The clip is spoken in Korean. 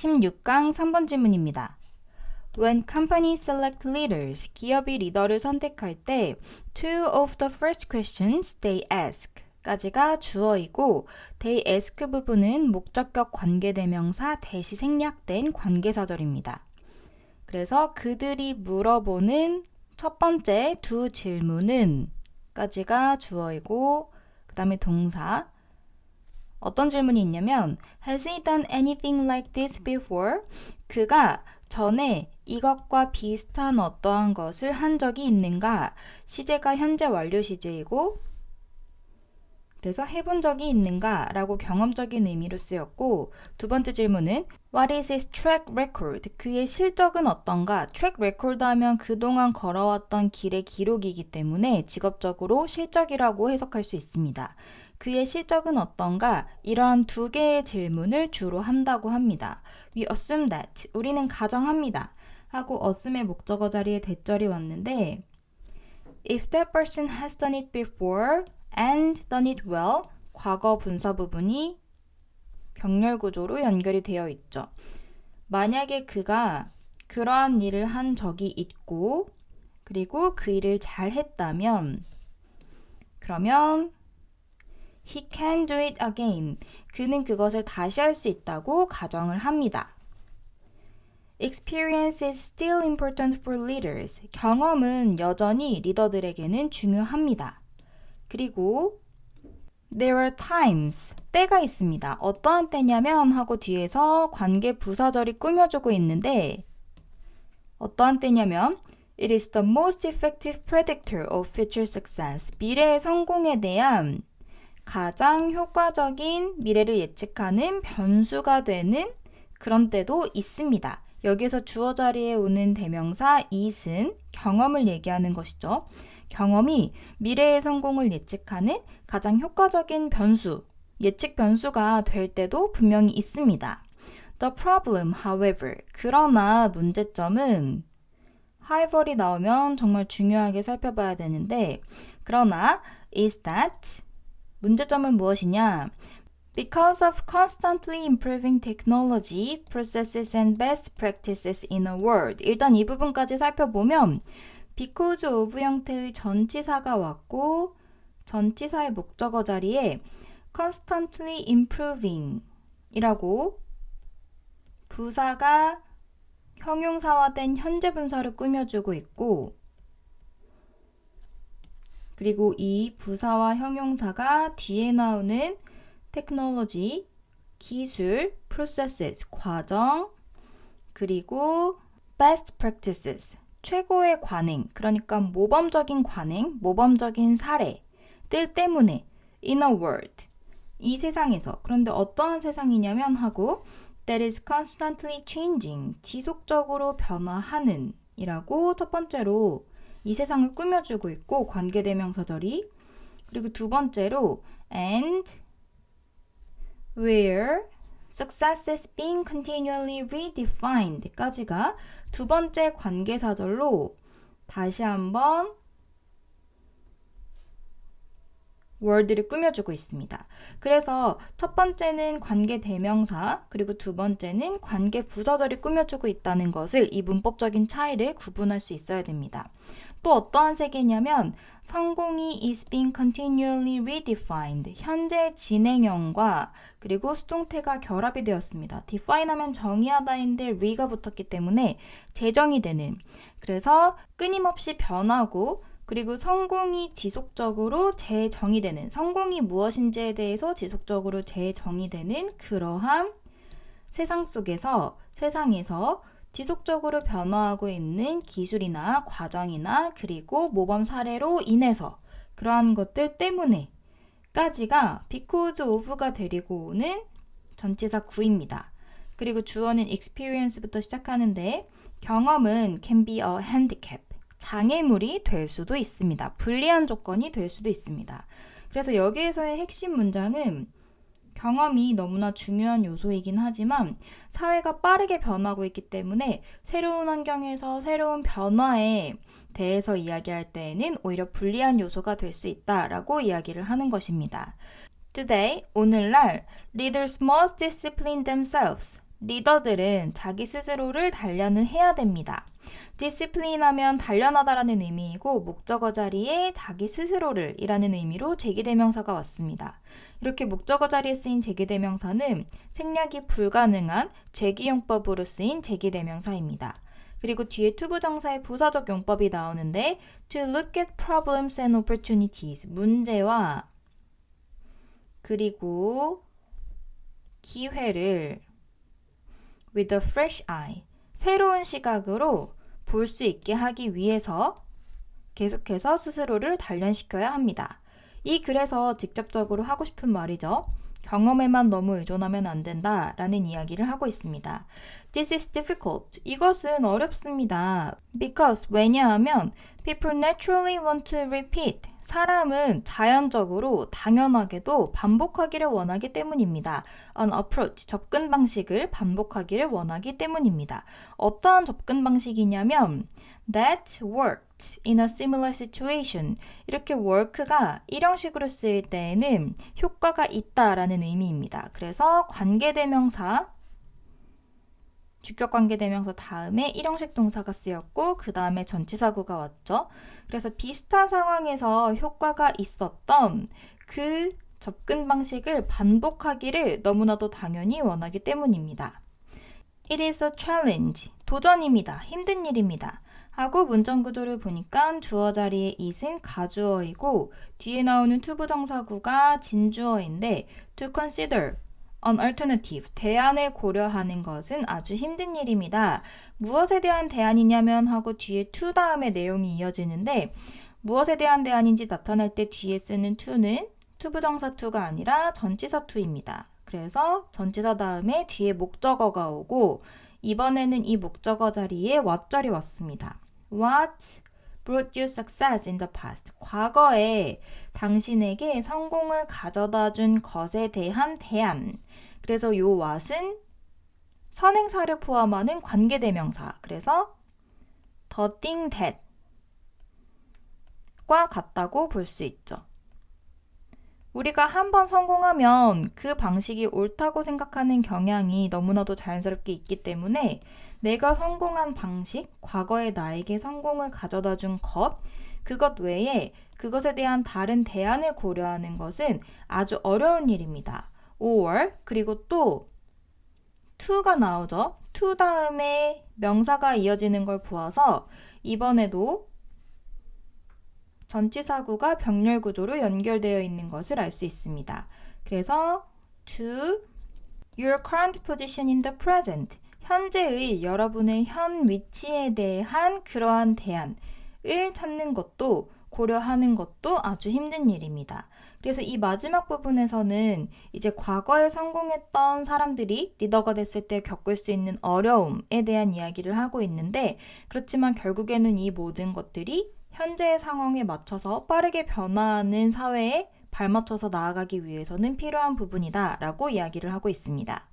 16강 3번 질문입니다. When companies select leaders, 기업이 리더를 선택할 때 two of the first questions they ask 까지가 주어이고 they ask 부분은 목적격 관계대명사 대시 생략된 관계사절입니다. 그래서 그들이 물어보는 첫 번째 두 질문은 까지가 주어이고 그 다음에 동사 어떤 질문이 있냐면 Has he done anything like this before? 그가 전에 이것과 비슷한 어떠한 것을 한 적이 있는가? 시제가 현재 완료 시제이고 그래서 해본 적이 있는가? 라고 경험적인 의미로 쓰였고 두 번째 질문은 What is his track record? 그의 실적은 어떤가? track record 하면 그동안 걸어왔던 길의 기록이기 때문에 직업적으로 실적이라고 해석할 수 있습니다. 그의 실적은 어떤가? 이러한 두 개의 질문을 주로 한다고 합니다. We assume that. 우리는 가정합니다. 하고 assume의 목적어 자리에 대절이 왔는데 If that person has done it before and done it well, 과거 분사 부분이 병렬 구조로 연결이 되어 있죠. 만약에 그가 그러한 일을 한 적이 있고 그리고 그 일을 잘 했다면 그러면 He can do it again. 그는 그것을 다시 할 수 있다고 가정을 합니다. Experience is still important for leaders. 경험은 여전히 리더들에게는 중요합니다. 그리고 There are times. 때가 있습니다. 어떠한 때냐면 하고 뒤에서 관계 부사절이 꾸며주고 있는데 어떠한 때냐면 It is the most effective predictor of future success. 미래의 성공에 대한 가장 효과적인 미래를 예측하는 변수가 되는 그런 때도 있습니다. 여기에서 주어 자리에 오는 대명사 it은 경험을 얘기하는 것이죠. 경험이 미래의 성공을 예측하는 가장 효과적인 변수, 예측 변수가 될 때도 분명히 있습니다. The problem, however, 그러나 문제점은 however이 나오면 정말 중요하게 살펴봐야 되는데 그러나 is that 문제점은 무엇이냐? Because of constantly improving technology, processes and best practices in a world. 일단 이 부분까지 살펴보면 because of 형태의 전치사가 왔고 전치사의 목적어 자리에 constantly improving 이라고 부사가 형용사화된 현재 분사를 꾸며주고 있고 그리고 이 부사와 형용사가 뒤에 나오는 technology, 기술, processes, 과정, 그리고 best practices, 최고의 관행, 그러니까 모범적인 관행, 모범적인 사례들 때문에 in a world, 이 세상에서, 그런데 어떠한 세상이냐면 하고 that is constantly changing, 지속적으로 변화하는 이라고 첫 번째로 이 세상을 꾸며주고 있고 관계대명사절이 그리고 두 번째로 and where success is being continually redefined 까지가 두 번째 관계사절로 다시 한번 월드를 꾸며주고 있습니다. 그래서 첫 번째는 관계대명사 그리고 두 번째는 관계부사절이 꾸며주고 있다는 것을 이 문법적인 차이를 구분할 수 있어야 됩니다. 또 어떠한 세계냐면 성공이 is being continually redefined 현재 진행형과 그리고 수동태가 결합이 되었습니다. define 하면 정의하다인데 re가 붙었기 때문에 재정이 되는 그래서 끊임없이 변하고 그리고 성공이 지속적으로 재정의 되는 성공이 무엇인지에 대해서 지속적으로 재정의 되는 그러한 세상 속에서 세상에서 지속적으로 변화하고 있는 기술이나 과정이나 그리고 모범 사례로 인해서 그러한 것들 때문에 까지가 because of가 데리고 오는 전치사 구입니다. 그리고 주어는 experience부터 시작하는데 경험은 can be a handicap 장애물이 될 수도 있습니다. 불리한 조건이 될 수도 있습니다. 그래서 여기에서의 핵심 문장은 경험이 너무나 중요한 요소이긴 하지만 사회가 빠르게 변하고 있기 때문에 새로운 환경에서 새로운 변화에 대해서 이야기할 때에는 오히려 불리한 요소가 될 수 있다라고 이야기를 하는 것입니다. Today, 오늘날 leaders must discipline themselves. 리더들은 자기 스스로를 단련해야 됩니다. discipline 하면 단련하다라는 의미이고 목적어 자리에 자기 스스로를 이라는 의미로 제기대명사가 왔습니다. 이렇게 목적어 자리에 쓰인 제기대명사는 생략이 불가능한 제기용법으로 쓰인 제기대명사입니다. 그리고 뒤에 투부정사의 부사적 용법이 나오는데 to look at problems and opportunities, 문제와 그리고 기회를 with a fresh eye, 새로운 시각으로 볼 수 있게 하기 위해서 계속해서 스스로를 단련시켜야 합니다. 이 글에서 직접적으로 하고 싶은 말이죠. 경험에만 너무 의존하면 안 된다라는 이야기를 하고 있습니다. This is difficult. 이것은 어렵습니다. Because 왜냐하면 people naturally want to repeat. 사람은 자연적으로 당연하게도 반복하기를 원하기 때문입니다. An approach, 접근 방식을 반복하기를 원하기 때문입니다. 어떠한 접근 방식이냐면 that worked in a similar situation. 이렇게 work가 일형식으로 쓰일 때에는 효과가 있다라는 의미입니다. 그래서 관계대명사, 주격관계대명사 다음에 일형식 동사가 쓰였고 그 다음에 전치사구가 왔죠. 그래서 비슷한 상황에서 효과가 있었던 그 접근 방식을 반복하기를 너무나도 당연히 원하기 때문입니다. It is a challenge. 도전입니다. 힘든 일입니다. 하고 문장구조를 보니까 주어 자리에 it은 가주어이고 뒤에 나오는 투부정사구가 진주어인데 to consider an alternative, 대안을 고려하는 것은 아주 힘든 일입니다. 무엇에 대한 대안이냐면 하고 뒤에 to 다음에 내용이 이어지는데 무엇에 대한 대안인지 나타날 때 뒤에 쓰는 to는 투부정사 to가 아니라 전치사 to입니다. 그래서 전치사 다음에 뒤에 목적어가 오고 이번에는 이 목적어 자리에 what절이 왔습니다. What brought you success in the past? 과거에 당신에게 성공을 가져다 준 것에 대한 대안. 그래서 요 what은 선행사를 포함하는 관계대명사. 그래서 the thing that 과 같다고 볼 수 있죠. 우리가 한번 성공하면 그 방식이 옳다고 생각하는 경향이 너무나도 자연스럽게 있기 때문에 내가 성공한 방식, 과거에 나에게 성공을 가져다 준 것, 그것 외에 그것에 대한 다른 대안을 고려하는 것은 아주 어려운 일입니다. or 그리고 또 to가 나오죠. to 다음에 명사가 이어지는 걸 보아서 이번에도 전치사구가 병렬 구조로 연결되어 있는 것을 알 수 있습니다. 그래서 to your current position in the present, 현재의 여러분의 현 위치에 대한 그러한 대안을 찾는 것도 고려하는 것도 아주 힘든 일입니다. 그래서 이 마지막 부분에서는 이제 과거에 성공했던 사람들이 리더가 됐을 때 겪을 수 있는 어려움에 대한 이야기를 하고 있는데 그렇지만 결국에는 이 모든 것들이 현재의 상황에 맞춰서 빠르게 변화하는 사회에 발맞춰서 나아가기 위해서는 필요한 부분이다 라고 이야기를 하고 있습니다.